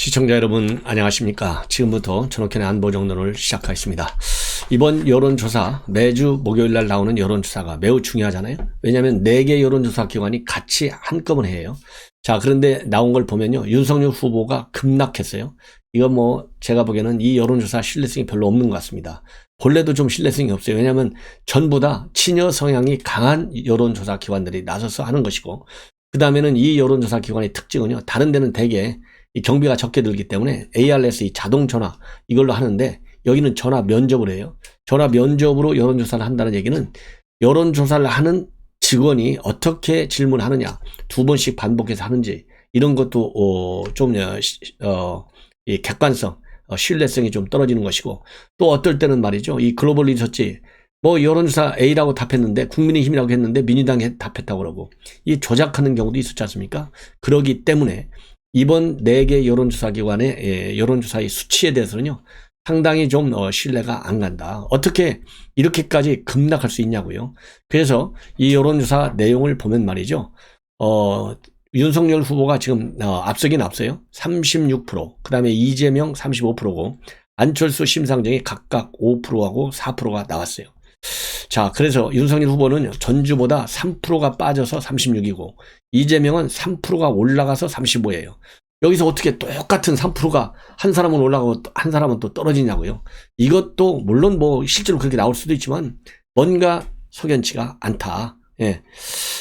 시청자 여러분 안녕하십니까. 지금부터 전옥현의 안보정론을 시작하겠습니다. 이번 여론조사, 매주 목요일날 나오는 여론조사가 매우 중요하잖아요. 왜냐하면 4개 여론조사 기관이 같이 한꺼번에 해요. 자, 그런데 나온 걸 보면요, 윤석열 후보가 급락했어요. 이거 뭐 제가 보기에는 이 여론조사 신뢰성이 별로 없는 것 같습니다. 본래도 좀 신뢰성이 없어요. 왜냐하면 전부 다 친여 성향이 강한 여론조사 기관들이 나서서 하는 것이고, 그 다음에는 이 여론조사 기관의 특징은요, 다른 데는 대개 이 경비가 적게 들기 때문에 ARS, 이 자동 전화 이걸로 하는데, 여기는 전화 면접을 해요. 전화 면접으로 여론조사를 한다는 얘기는 여론조사를 하는 직원이 어떻게 질문하느냐, 2번씩 반복해서 하는지, 이런 것도 이 객관성, 신뢰성이 좀 떨어지는 것이고, 또 어떨 때는 말이죠, 이 글로벌 리서치 뭐 여론조사 A라고 답했는데 국민의힘이라고 했는데 민주당이 답했다고 그러고, 이 조작하는 경우도 있었지 않습니까? 그러기 때문에 이번 4개 여론조사 기관의 여론조사의 수치에 대해서는요, 상당히 좀 신뢰가 안 간다. 어떻게 이렇게까지 급락할 수 있냐고요. 그래서 이 여론조사 내용을 보면 말이죠, 윤석열 후보가 지금 앞서긴 앞서요. 36%, 그 다음에 이재명 35%고 안철수, 심상정이 각각 5%하고 4%가 나왔어요. 자, 그래서 윤석열 후보는 전주보다 3%가 빠져서 36이고 이재명은 3%가 올라가서 35예요. 여기서 어떻게 똑같은 3%가 한 사람은 올라가고 한 사람은 또 떨어지냐고요. 이것도 물론 뭐 실제로 그렇게 나올 수도 있지만 뭔가 석연치가 않다. 예.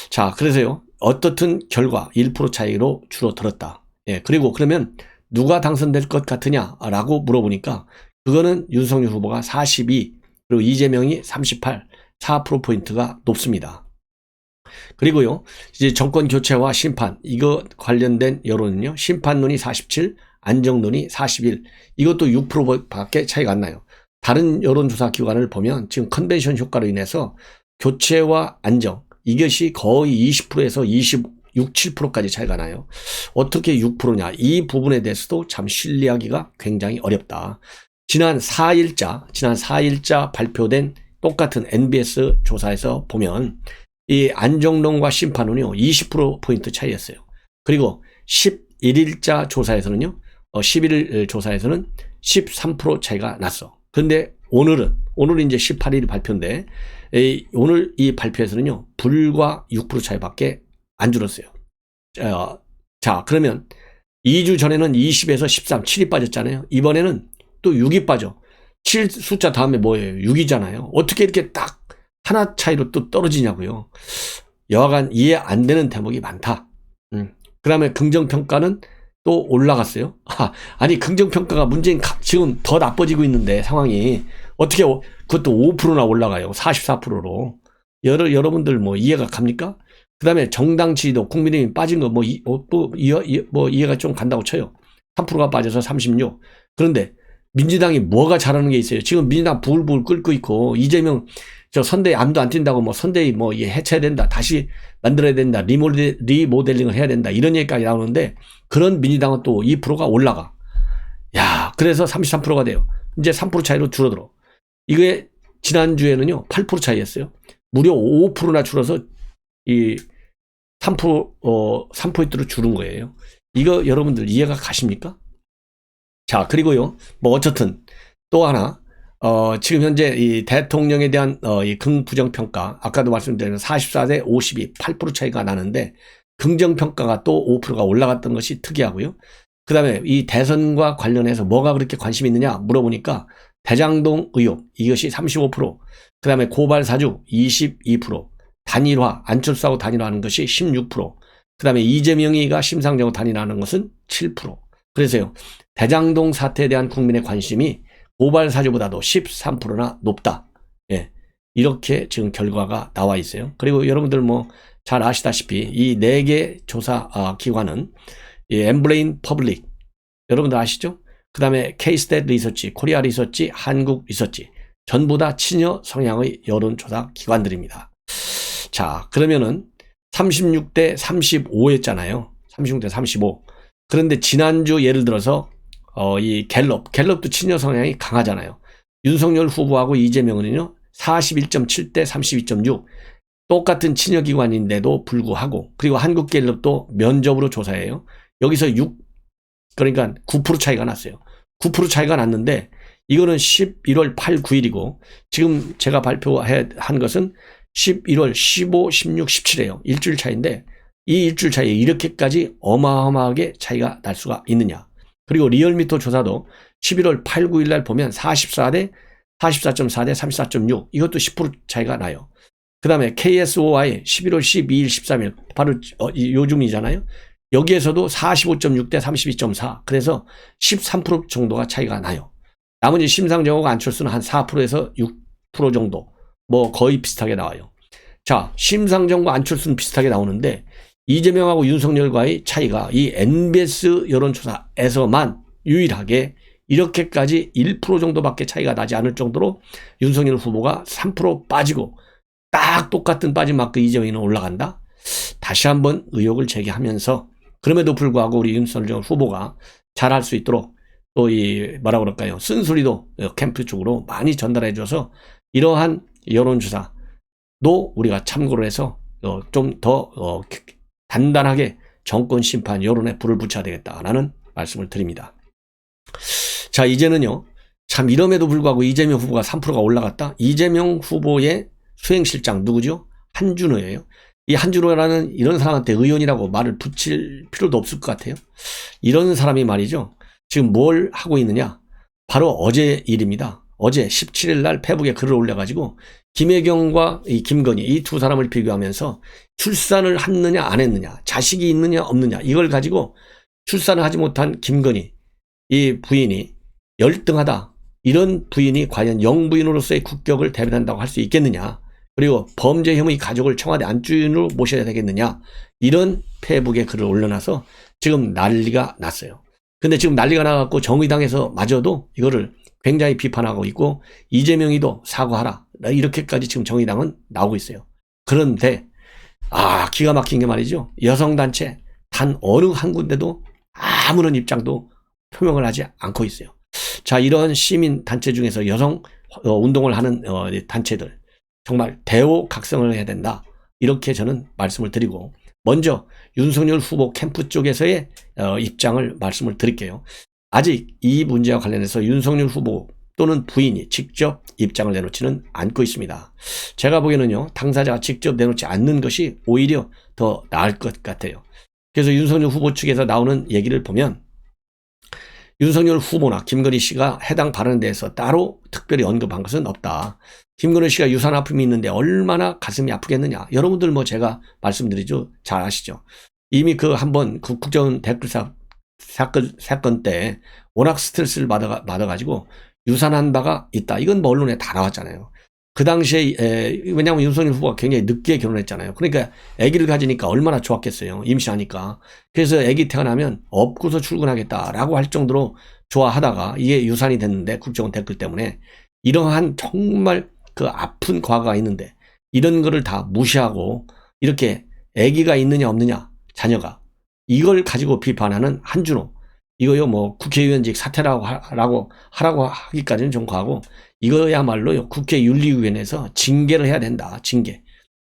자, 그래서요, 어떻든 결과 1% 차이로 줄어들었다. 예. 그리고 그러면 누가 당선될 것 같으냐라고 물어보니까 그거는 윤석열 후보가 42, 그리고 이재명이 38, 4%포인트가 높습니다. 그리고요, 이제 정권 교체와 심판, 이거 관련된 여론은요, 심판론이 47, 안정론이 41, 이것도 6%밖에 차이가 안 나요. 다른 여론조사 기관을 보면 지금 컨벤션 효과로 인해서 교체와 안정, 이것이 거의 20%에서 26, 7%까지 차이가 나요. 어떻게 6%냐? 이 부분에 대해서도 참 신뢰하기가 굉장히 어렵다. 지난 4일자 발표된 똑같은 NBS 조사에서 보면 이 안정론과 심판론이요, 20%포인트 차이였어요. 그리고 11일자 조사에서는요, 11일 조사에서는 13% 차이가 났어. 그런데 오늘은 이제 18일 발표인데, 오늘 이 발표에서는요, 불과 6% 차이밖에 안 줄었어요. 자, 그러면 2주 전에는 20에서 13, 7이 빠졌잖아요. 이번에는 또 6이 빠져. 7 숫자 다음에 뭐예요? 6이잖아요. 어떻게 이렇게 딱 하나 차이로 또 떨어지냐고요. 여하간 이해 안 되는 대목이 많다. 그 다음에 긍정평가는 또 올라갔어요. 아니, 긍정평가가 문재인 지금 더 나빠지고 있는데 상황이 어떻게 그것도 5%나 올라가요. 44%로. 여러분들 뭐 이해가 갑니까? 그 다음에 정당 지지도 국민의힘 빠진 거 뭐 이해가 좀 간다고 쳐요. 3%가 빠져서 36. 그런데 민주당이 뭐가 잘하는 게 있어요? 지금 민주당 부글부글 끓고 있고, 이재명 저 선대위 아무도 안 뛴다고 뭐 선대위 뭐 해체해야 된다, 다시 만들어야 된다, 리모델링을 해야 된다, 이런 얘기까지 나오는데, 그런 민주당은 또 2%가 올라가. 야, 그래서 33%가 돼요. 이제 3% 차이로 줄어들어. 이게 지난주에는요 8% 차이였어요. 무려 5%나 줄어서 이 3%로 줄은 거예요. 이거 여러분들 이해가 가십니까? 자, 그리고요, 뭐 어쨌든 또 하나, 지금 현재 이 대통령에 대한 이 긍부정평가, 아까도 말씀드린 44대 52, 8% 차이가 나는데, 긍정평가가 또 5%가 올라갔던 것이 특이하고요. 그 다음에 이 대선과 관련해서 뭐가 그렇게 관심이 있느냐 물어보니까 대장동 의혹, 이것이 35%, 그 다음에 고발사주 22%, 단일화, 안철수하고 단일화하는 것이 16%, 그 다음에 이재명이가 심상정하고 단일화하는 것은 7%. 그래서요, 대장동 사태에 대한 국민의 관심이 고발 사주보다도 13%나 높다. 예, 이렇게 지금 결과가 나와 있어요. 그리고 여러분들 뭐 잘 아시다시피 이 4개 조사 기관은 이 엠브레인 퍼블릭, 여러분들 아시죠? 그 다음에 K-스탯 리서치, 코리아 리서치, 한국 리서치, 전부 다 친여 성향의 여론조사 기관들입니다. 자, 그러면은 36대 35였잖아요. 36대 35. 그런데 지난주 예를 들어서 이 갤럽도 친여 성향이 강하잖아요. 윤석열 후보하고 이재명은요 41.7대 32.6, 똑같은 친여 기관인데도 불구하고, 그리고 한국갤럽도 면접으로 조사해요. 여기서 그러니까 9% 차이가 났어요. 9% 차이가 났는데 이거는 11월 8, 9일이고 지금 제가 발표한 것은 11월 15, 16, 17이에요. 일주일 차이인데 이 일주일 차이에 이렇게까지 어마어마하게 차이가 날 수가 있느냐. 그리고 리얼미터 조사도 11월 8, 9일 날 보면 44대 44.4대 34.6 이것도 10% 차이가 나요. 그 다음에 KSOI 11월 12일 13일 바로 요즘이잖아요. 여기에서도 45.6대 32.4 그래서 13% 정도가 차이가 나요. 나머지 심상정호가 안철수는 한 4%에서 6% 정도 뭐 거의 비슷하게 나와요. 자, 심상정과 안철수는 비슷하게 나오는데 이재명하고 윤석열과의 차이가 이 NBS 여론조사에서만 유일하게 이렇게까지 1% 정도밖에 차이가 나지 않을 정도로 윤석열 후보가 3% 빠지고 딱 똑같은 빠진 마크 이재명이는 올라간다? 다시 한번 의혹을 제기하면서 그럼에도 불구하고 우리 윤석열 후보가 잘할 수 있도록 또 이 뭐라 그럴까요? 쓴소리도 캠프 쪽으로 많이 전달해 줘서 이러한 여론조사도 우리가 참고를 해서 좀 더 단단하게 정권 심판 여론에 불을 붙여야 되겠다라는 말씀을 드립니다. 자, 이제는요. 참 이럼에도 불구하고 이재명 후보가 3%가 올라갔다. 이재명 후보의 수행실장 누구죠? 한준호예요. 이 한준호라는 이런 사람한테 의원이라고 말을 붙일 필요도 없을 것 같아요. 이런 사람이 말이죠. 지금 뭘 하고 있느냐? 바로 어제 일입니다. 어제 17일 날 페북에 글을 올려가지고 김혜경과 이 김건희 이 두 사람을 비교하면서 출산을 했느냐 안 했느냐, 자식이 있느냐 없느냐 이걸 가지고 출산을 하지 못한 김건희 이 부인이 열등하다. 이런 부인이 과연 영부인으로서의 국격을 대변한다고 할 수 있겠느냐. 그리고 범죄 혐의 가족을 청와대 안주인으로 모셔야 되겠느냐. 이런 페북에 글을 올려놔서 지금 난리가 났어요. 근데 지금 난리가 나갖고 정의당에서 마저도 이거를 굉장히 비판하고 있고 이재명이도 사과하라. 이렇게까지 지금 정의당은 나오고 있어요. 그런데 기가 막힌 게 말이죠. 여성단체 단 어느 한 군데도 아무런 입장도 표명을 하지 않고 있어요. 자, 이런 시민단체 중에서 여성 운동을 하는 단체들 정말 대호각성을 해야 된다. 이렇게 저는 말씀을 드리고 먼저 윤석열 후보 캠프 쪽에서의 입장을 말씀을 드릴게요. 아직 이 문제와 관련해서 윤석열 후보 또는 부인이 직접 입장을 내놓지는 않고 있습니다. 제가 보기에는요. 당사자가 직접 내놓지 않는 것이 오히려 더 나을 것 같아요. 그래서 윤석열 후보 측에서 나오는 얘기를 보면 윤석열 후보나 김건희 씨가 해당 발언에 대해서 따로 특별히 언급한 것은 없다. 김건희 씨가 유산 아픔이 있는데 얼마나 가슴이 아프겠느냐. 여러분들 뭐 제가 말씀드리죠. 잘 아시죠. 이미 그 한번 국정 댓글 사건 때 워낙 스트레스를 받아가지고 유산한 바가 있다. 이건 뭐 언론에 다 나왔잖아요. 그 당시에 왜냐하면 윤석열 후보가 굉장히 늦게 결혼했잖아요. 그러니까 아기를 가지니까 얼마나 좋았겠어요. 임신하니까. 그래서 아기 태어나면 업고서 출근하겠다라고 할 정도로 좋아하다가 이게 유산이 됐는데 국정원 댓글 때문에 이러한 정말 그 아픈 과거가 있는데 이런 거를 다 무시하고 이렇게 아기가 있느냐 없느냐 자녀가 이걸 가지고 비판하는 한준호 이거요 뭐 국회의원직 사퇴라고 하라고 하기까지는 좀 과하고 이거야말로 국회윤리위원회에서 징계를 해야 된다. 징계.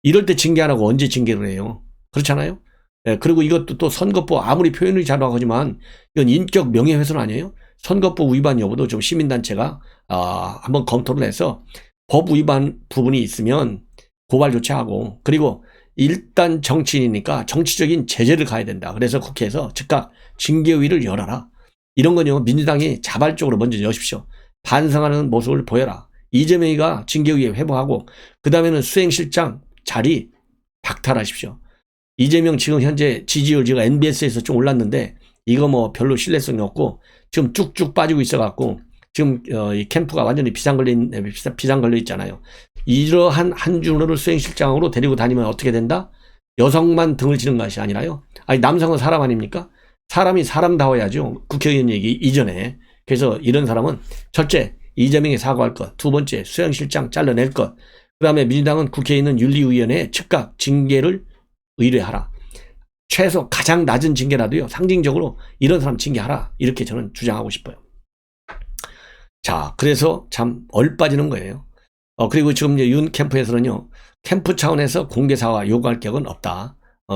이럴 때 징계 안 하고 언제 징계를 해요? 그렇잖아요? 네, 그리고 이것도 또 선거법 아무리 표현이 잘하고 하지만 이건 인격 명예훼손 아니에요? 선거법 위반 여부도 좀 시민단체가 한번 검토를 해서 법 위반 부분이 있으면 고발 조치하고 그리고 일단 정치인이니까 정치적인 제재를 가야 된다. 그래서 국회에서 즉각 징계위를 열어라. 이런 건요 민주당이 자발적으로 먼저 여십시오. 반성하는 모습을 보여라. 이재명이가 징계위에 회부하고 그 다음에는 수행실장 자리 박탈하십시오. 이재명 지금 현재 지지율지가 NBS에서 좀 올랐는데 이거 뭐 별로 신뢰성이 없고 지금 쭉쭉 빠지고 있어갖고 지금 이 캠프가 완전히 비상 걸려 있잖아요. 이러한 한준호를 수행실장으로 데리고 다니면 어떻게 된다? 여성만 등을 지는 것이 아니라요. 아니 남성은 사람 아닙니까? 사람이 사람다워야죠. 국회의원 얘기 이전에. 그래서 이런 사람은 첫째 이재명이 사과할 것, 두 번째 수행실장 잘라낼 것, 그 다음에 민주당은 국회에 있는 윤리위원회에 즉각 징계를 의뢰하라. 최소 가장 낮은 징계라도요 상징적으로 이런 사람 징계하라. 이렇게 저는 주장하고 싶어요. 자, 그래서 참 얼빠지는 거예요. 그리고 지금 이제 윤 캠프에서는요, 캠프 차원에서 공개 사과 요구할 격은 없다.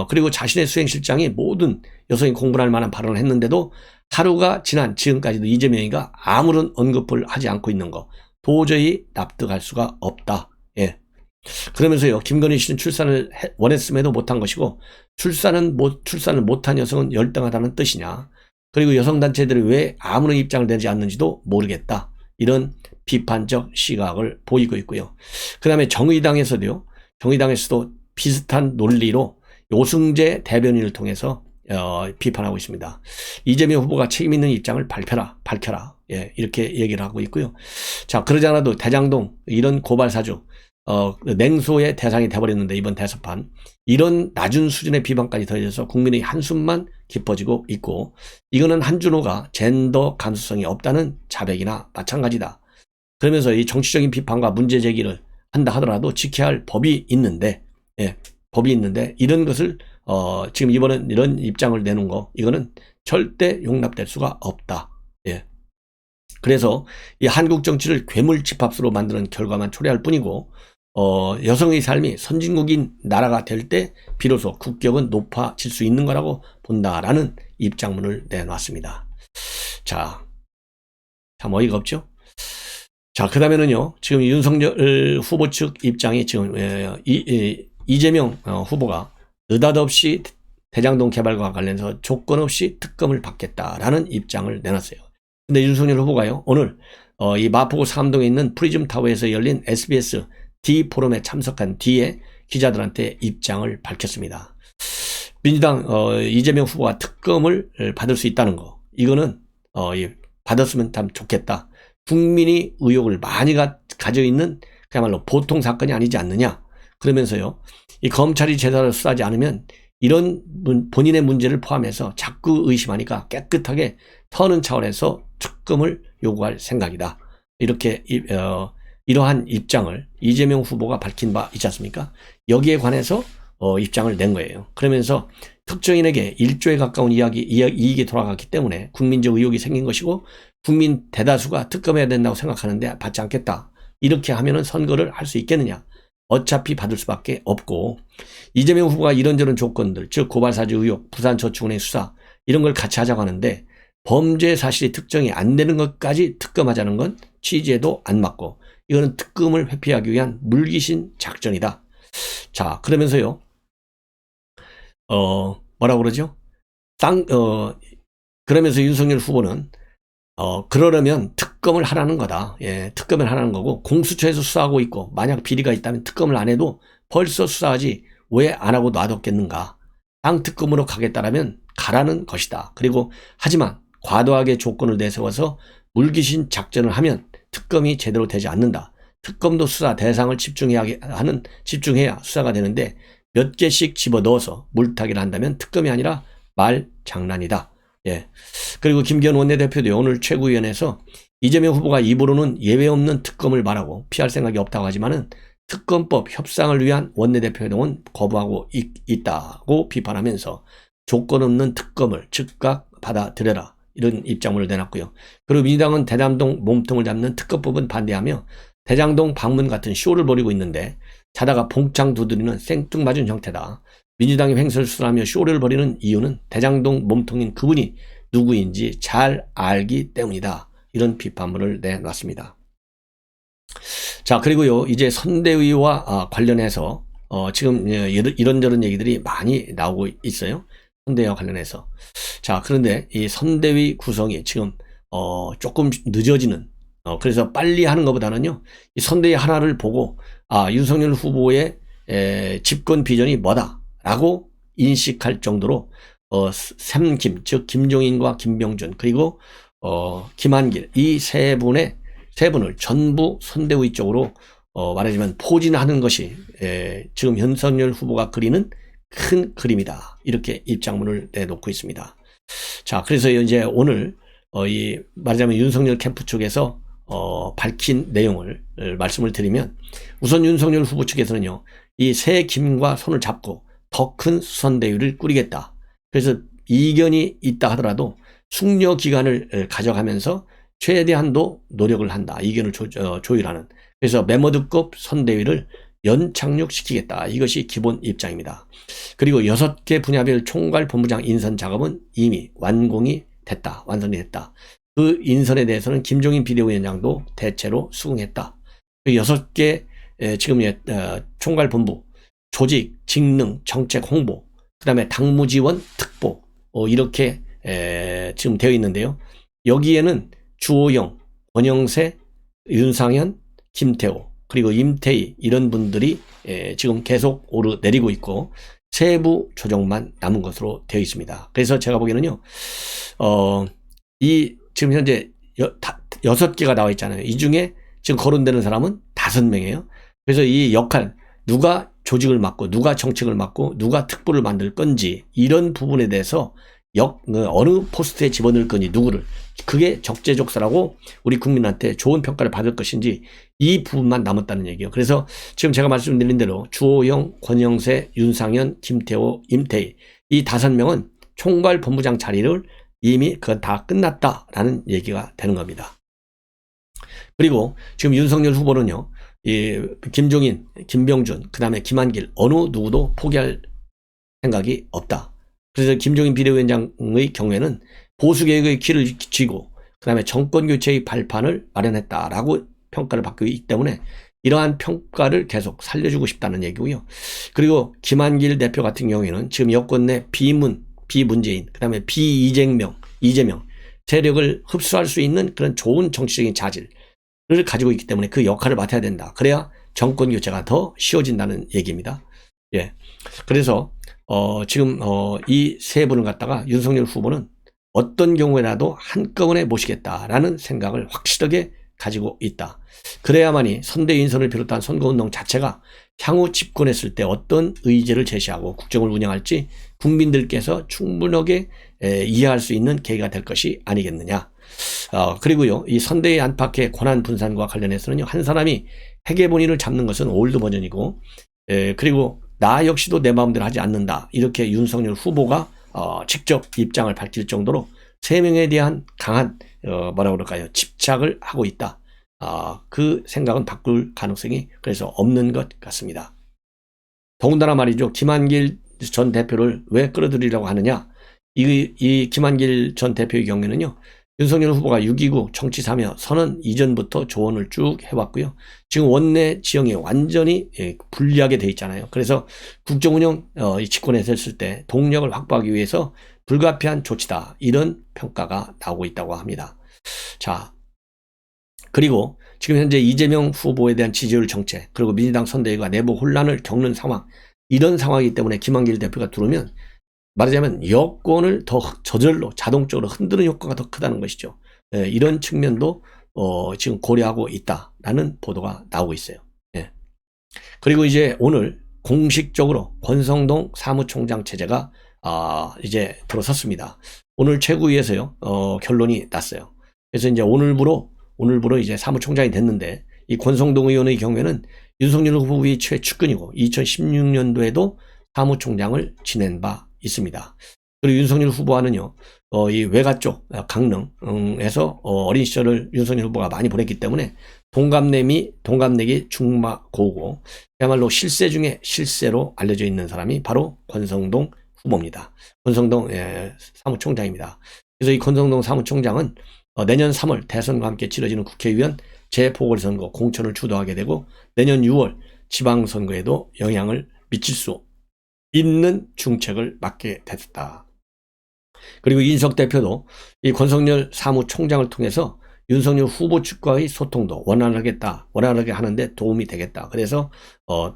그리고 자신의 수행실장이 모든 여성이 공분할 만한 발언을 했는데도 하루가 지난 지금까지도 이재명이가 아무런 언급을 하지 않고 있는 거 도저히 납득할 수가 없다. 예. 그러면서요, 김건희 씨는 출산을 원했음에도 못한 것이고 출산을 못한 여성은 열등하다는 뜻이냐, 그리고 여성단체들이 왜 아무런 입장을 내지 않는지도 모르겠다, 이런 비판적 시각을 보이고 있고요. 그 다음에 정의당에서도 비슷한 논리로 오승재 대변인을 통해서 비판하고 있습니다. 이재명 후보가 책임 있는 입장을 밝혀라. 예, 이렇게 얘기를 하고 있고요. 자, 그러지 않아도 대장동 이런 고발 사주, 냉소의 대상이 돼버렸는데 이번 대선판 이런 낮은 수준의 비판까지 더해져서 국민의 한숨만 깊어지고 있고, 이거는 한준호가 젠더 감수성이 없다는 자백이나 마찬가지다. 그러면서 이 정치적인 비판과 문제 제기를 한다 하더라도 지켜야 할 법이 있는데, 예, 법이 있는데 이런 것을 지금 이번엔 이런 입장을 내놓은 거, 이거는 절대 용납될 수가 없다. 예. 그래서 이 한국 정치를 괴물 집합수로 만드는 결과만 초래할 뿐이고, 여성의 삶이 선진국인 나라가 될 때 비로소 국격은 높아질 수 있는 거라고 본다라는 입장문을 내놨습니다. 자, 참 어이가 없죠? 자, 그 다음에는요, 지금 윤석열 후보 측 입장이 지금 이재명 후보가 느닷없이 대장동 개발과 관련해서 조건 없이 특검을 받겠다라는 입장을 내놨어요. 근데 윤석열 후보가요, 오늘 이 마포구 상암동에 있는 프리즘 타워에서 열린 SBS D 포럼에 참석한 뒤에 기자들한테 입장을 밝혔습니다. 민주당 이재명 후보가 특검을 받을 수 있다는 거, 이거는 받았으면 참 좋겠다. 국민이 의혹을 많이 가지고 있는 그야말로 보통 사건이 아니지 않느냐. 그러면서요, 이 검찰이 제대로 수사하지 않으면 이런 본인의 문제를 포함해서 자꾸 의심하니까 깨끗하게 터는 차원에서 특검을 요구할 생각이다. 이렇게 이러한 입장을 이재명 후보가 밝힌 바 있지 않습니까? 여기에 관해서 입장을 낸 거예요. 그러면서 특정인에게 1조에 가까운 이익이 돌아갔기 때문에 국민적 의혹이 생긴 것이고, 국민 대다수가 특검해야 된다고 생각하는데 받지 않겠다. 이렇게 하면은 선거를 할 수 있겠느냐. 어차피 받을 수밖에 없고, 이재명 후보가 이런저런 조건들, 즉 고발사주 의혹, 부산저축은행 수사, 이런 걸 같이 하자고 하는데 범죄 사실이 특정이 안 되는 것까지 특검하자는 건 취지에도 안 맞고, 이거는 특검을 회피하기 위한 물귀신 작전이다. 자, 그러면서요, 뭐라고 그러죠? 그러면서 윤석열 후보는 그러려면 특검을 하라는 거다. 예, 특검을 하라는 거고, 공수처에서 수사하고 있고 만약 비리가 있다면 특검을 안 해도 벌써 수사하지 왜 안 하고 놔뒀겠는가. 당 특검으로 가겠다라면 가라는 것이다. 그리고 하지만 과도하게 조건을 내세워서 물귀신 작전을 하면 특검이 제대로 되지 않는다. 특검도 수사 대상을 집중해야 수사가 되는데 몇 개씩 집어넣어서 물타기를 한다면 특검이 아니라 말장난이다. 예. 그리고 김기현 원내대표도 오늘 최고위원회에서 이재명 후보가 입으로는 예외 없는 특검을 말하고 피할 생각이 없다고 하지만은 특검법 협상을 위한 원내대표회동은 거부하고 있다고 비판하면서 조건 없는 특검을 즉각 받아들여라, 이런 입장문을 내놨고요. 그리고 민주당은 대장동 몸통을 잡는 특검법은 반대하며 대장동 방문 같은 쇼를 벌이고 있는데 자다가 봉창 두드리는 생뚱맞은 형태다. 민주당이 횡설수설하며 쇼를 벌이는 이유는 대장동 몸통인 그분이 누구인지 잘 알기 때문이다. 이런 비판문을 내놨습니다. 자, 그리고요, 이제 선대위와 관련해서 지금 이런저런 얘기들이 많이 나오고 있어요. 선대위와 관련해서. 자, 그런데 이 선대위 구성이 지금 조금 늦어지는, 그래서 빨리 하는 것보다는요, 이 선대위 하나를 보고 윤석열 후보의 집권 비전이 뭐다라고 인식할 정도로 샘김, 즉 김종인과 김병준, 그리고 김한길, 이 세 분을 전부 선대위 쪽으로 말하자면 포진하는 것이 지금 윤석열 후보가 그리는 큰 그림이다. 이렇게 입장문을 내놓고 있습니다. 자, 그래서 이제 오늘 말하자면 윤석열 캠프 쪽에서 밝힌 내용을 말씀을 드리면, 우선 윤석열 후보 측에서는요, 이 새 김과 손을 잡고 더 큰 선대위를 꾸리겠다. 그래서 이견이 있다 하더라도 숙려 기간을 가져가면서 최대한도 노력을 한다. 이견을 조율하는. 그래서 메모드급 선대위를 연착륙시키겠다. 이것이 기본 입장입니다. 그리고 6개 분야별 총괄 본부장 인선 작업은 이미 완성이 됐다. 그 인선에 대해서는 김종인 비대위원장도 대체로 수긍했다. 그 6개 지금 총괄 본부, 조직, 직능, 정책, 홍보, 그 다음에 당무지원, 특보 이렇게 지금 되어 있는데요. 여기에는 주호영, 권영세, 윤상현, 김태호, 그리고 임태희 이런 분들이 지금 계속 오르내리고 있고 세부 조정만 남은 것으로 되어 있습니다. 그래서 제가 보기에는요, 이 지금 현재 6개가 나와 있잖아요. 이 중에 지금 거론되는 사람은 5명이에요. 그래서 이 역할, 누가 조직을 맡고 누가 정책을 맡고 누가 특보를 만들 건지 이런 부분에 대해서 어느 포스트에 집어넣을 건지 누구를, 그게 적재적소라고 우리 국민한테 좋은 평가를 받을 것인지 이 부분만 남았다는 얘기예요. 그래서 지금 제가 말씀드린 대로 주호영, 권영세, 윤상현, 김태호, 임태희 이 5명은 총괄 본부장 자리를 이미 그건 다 끝났다라는 얘기가 되는 겁니다. 그리고 지금 윤석열 후보는요, 이 김종인, 김병준, 그 다음에 김한길 어느 누구도 포기할 생각이 없다. 그래서 김종인 비대위원장의 경우에는 보수개혁의 길을 쥐고 그 다음에 정권교체의 발판을 마련했다라고 평가를 받고 있기 때문에 이러한 평가를 계속 살려주고 싶다는 얘기고요. 그리고 김한길 대표 같은 경우에는 지금 여권 내 비문재인, 그 다음에 이재명 세력을 흡수할 수 있는 그런 좋은 정치적인 자질을 가지고 있기 때문에 그 역할을 맡아야 된다. 그래야 정권교체가 더 쉬워진다는 얘기입니다. 예. 그래서 지금 이 세 분을 갖다가 윤석열 후보는 어떤 경우에라도 한꺼번에 모시겠다라는 생각을 확실하게 가지고 있다. 그래야만이 선대위 인선을 비롯한 선거운동 자체가 향후 집권했을 때 어떤 의지를 제시하고 국정을 운영할지 국민들께서 충분하게 이해할 수 있는 계기가 될 것이 아니겠느냐. 그리고요, 이 선대위 안팎의 권한 분산과 관련해서는요, 한 사람이 회계본인을 잡는 것은 올드 버전이고, 그리고 나 역시도 내 마음대로 하지 않는다. 이렇게 윤석열 후보가 직접 입장을 밝힐 정도로 3명에 대한 강한 집착을 하고 있다. 그 생각은 바꿀 가능성이 그래서 없는 것 같습니다. 더군다나 말이죠, 김한길 전 대표를 왜 끌어들이려고 하느냐. 이 김한길 전 대표의 경우에는요, 윤석열 후보가 6.29 정치사며 선언 이전부터 조언을 쭉 해왔고요. 지금 원내 지형이 완전히 불리하게 돼 있잖아요. 그래서 국정운영 집권에 섰을 때 동력을 확보하기 위해서 불가피한 조치다. 이런 평가가 나오고 있다고 합니다. 자, 그리고 지금 현재 이재명 후보에 대한 지지율 정체, 그리고 민주당 선대위가 내부 혼란을 겪는 상황, 이런 상황이기 때문에 김한길 대표가 들어오면 말하자면 여권을 더 저절로 자동적으로 흔드는 효과가 더 크다는 것이죠. 이런 측면도 지금 고려하고 있다라는 보도가 나오고 있어요. 그리고 이제 오늘 공식적으로 권성동 사무총장 체제가 이제 들어섰습니다. 오늘 최고위에서요, 결론이 났어요. 그래서 이제 오늘부로 이제 사무총장이 됐는데, 이 권성동 의원의 경우에는 윤석열 후보의 최측근이고 2016년도에도 사무총장을 지낸 바 있습니다. 그리고 윤석열 후보와는요, 이 외가 쪽 강릉에서 어린 시절을 윤석열 후보가 많이 보냈기 때문에 동갑내기 중마고고, 그야말로 실세 중에 실세로 알려져 있는 사람이 바로 권성동 후보입니다. 권성동 사무총장입니다. 그래서 이 권성동 사무총장은 내년 3월 대선과 함께 치러지는 국회의원 재보궐선거 공천을 주도하게 되고, 내년 6월 지방선거에도 영향을 미칠 수 있는 중책을 맡게 됐다. 그리고 이인석 대표도 이 권성열 사무총장을 통해서 윤석열 후보 측과의 소통도 원활하게 하는데 도움이 되겠다. 그래서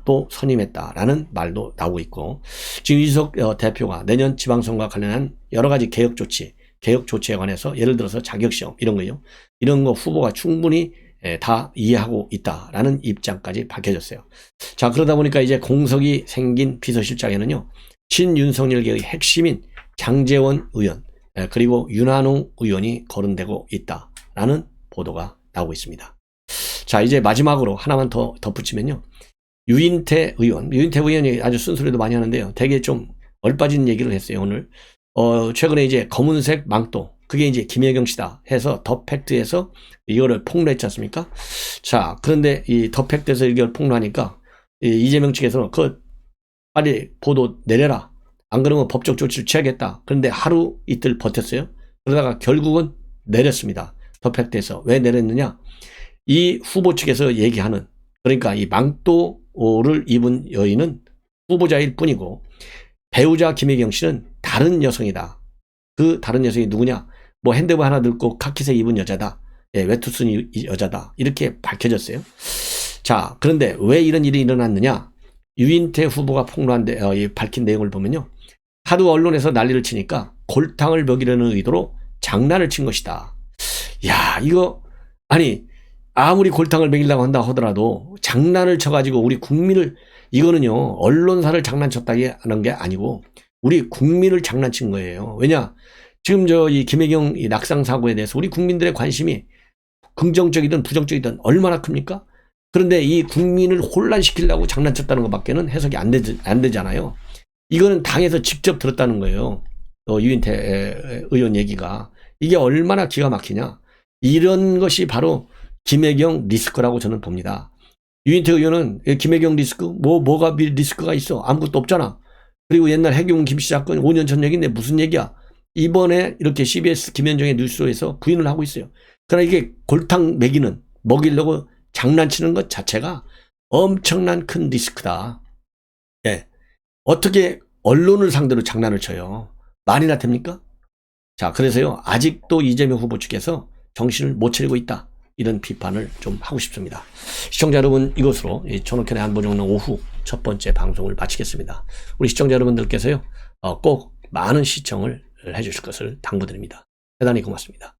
또 선임했다라는 말도 나오고 있고, 지금 이인석 대표가 내년 지방선거와 관련한 여러 가지 개혁 조치에 관해서 예를 들어서 자격시험 이런 거요. 이런 거 후보가 충분히 다 이해하고 있다라는 입장까지 밝혀졌어요. 자, 그러다 보니까 이제 공석이 생긴 비서실장에는요, 친윤석열계의 핵심인 장제원 의원, 그리고 윤한홍 의원이 거론되고 있다라는 보도가 나오고 있습니다. 자, 이제 마지막으로 하나만 더 덧붙이면요, 유인태 의원이 아주 쓴소리도 많이 하는데요, 되게 좀 얼빠진 얘기를 했어요. 오늘 최근에 이제 검은색 망토, 그게 이제 김혜경 씨다 해서 더 팩트에서 이거를 폭로했지 않습니까? 자, 그런데 이 더 팩트에서 이걸 폭로하니까 이재명 측에서 빨리 보도 내려라. 안 그러면 법적 조치를 취하겠다. 그런데 하루 이틀 버텼어요. 그러다가 결국은 내렸습니다. 더 팩트에서. 왜 내렸느냐? 이 후보 측에서 얘기하는, 그러니까 이 망토를 입은 여인은 후보자일 뿐이고 배우자 김혜경 씨는 다른 여성이다. 그 다른 여성이 누구냐? 뭐 핸드폰 하나 들고 카키색 입은 여자다. 예, 외투쓴 여자다. 이렇게 밝혀졌어요. 자, 그런데 왜 이런 일이 일어났느냐? 유인태 후보가 폭로한 밝힌 내용을 보면요. 하도 언론에서 난리를 치니까 골탕을 먹이려는 의도로 장난을 친 것이다. 야, 이거 아니 아무리 골탕을 먹이려고 한다 하더라도 장난을 쳐가지고 우리 국민을, 이거는요 언론사를 장난쳤다기 하는 게 아니고 우리 국민을 장난친 거예요. 왜냐, 지금 이 김혜경 이 낙상 사고에 대해서 우리 국민들의 관심이 긍정적이든 부정적이든 얼마나 큽니까? 그런데 이 국민을 혼란시키려고 장난쳤다는 것밖에는 해석이 안 되잖아요. 이거는 당에서 직접 들었다는 거예요. 유인태 의원 얘기가. 이게 얼마나 기가 막히냐. 이런 것이 바로 김혜경 리스크라고 저는 봅니다. 유인태 의원은 김혜경 리스크? 뭐가 리스크가 있어? 아무것도 없잖아. 그리고 옛날 해경 김씨 사건 5년 전 얘기인데 무슨 얘기야? 이번에 이렇게 CBS 김현정의 뉴스쇼에서 부인을 하고 있어요. 그러나 이게 골탕 먹이려고 장난치는 것 자체가 엄청난 큰 리스크다. 예. 어떻게 언론을 상대로 장난을 쳐요? 말이나 됩니까? 자, 그래서요, 아직도 이재명 후보 측에서 정신을 못 차리고 있다. 이런 비판을 좀 하고 싶습니다. 시청자 여러분, 이것으로 전옥현의 안보정론 오후 첫 번째 방송을 마치겠습니다. 우리 시청자 여러분들께서요, 꼭 많은 시청을 해주실 것을 당부드립니다. 대단히 고맙습니다.